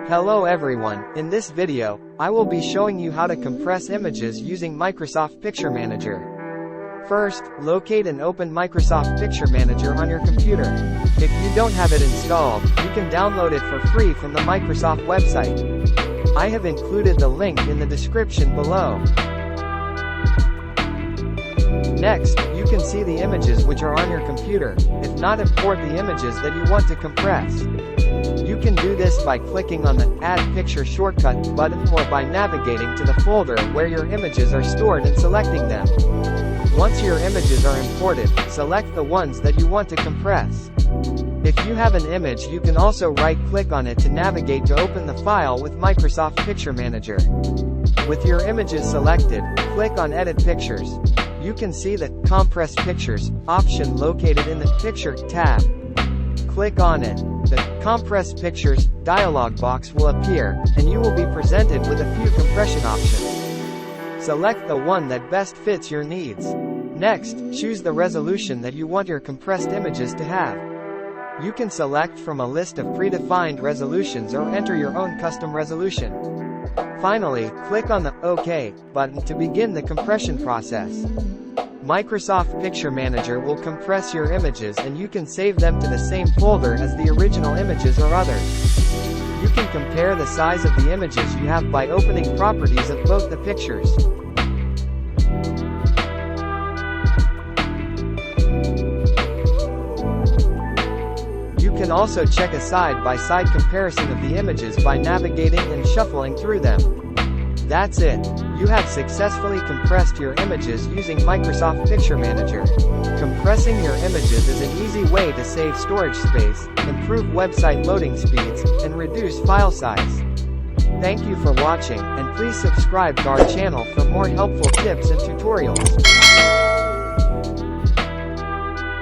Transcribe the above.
Hello everyone, in this video, I will be showing you how to compress images using Microsoft Picture Manager. First, locate and open Microsoft Picture Manager on your computer. If you don't have it installed, you can download it for free from the Microsoft website. I have included the link in the description below. Next, you can see the images which are on your computer. If not, import the images that you want to compress. You can do this by clicking on the Add Picture shortcut button or by navigating to the folder where your images are stored and selecting them. Once your images are imported, select the ones that you want to compress. If you have an image, you can also right-click on it to navigate to open the file with Microsoft Picture Manager. With your images selected, click on Edit Pictures. You can see the Compress Pictures option located in the Picture tab. Click on it. The Compress Pictures dialog box will appear, and you will be presented with a few compression options. Select the one that best fits your needs. Next, choose the resolution that you want your compressed images to have. You can select from a list of predefined resolutions or enter your own custom resolution. Finally, click on the OK button to begin the compression process. Microsoft Picture Manager will compress your images and you can save them to the same folder as the original images or others. You can compare the size of the images you have by opening properties of both the pictures. You can also check a side-by-side comparison of the images by navigating and shuffling through them. That's it. You have successfully compressed your images using Microsoft Picture Manager. Compressing your images is an easy way to save storage space, improve website loading speeds, and reduce file size. Thank you for watching, and please subscribe to our channel for more helpful tips and tutorials.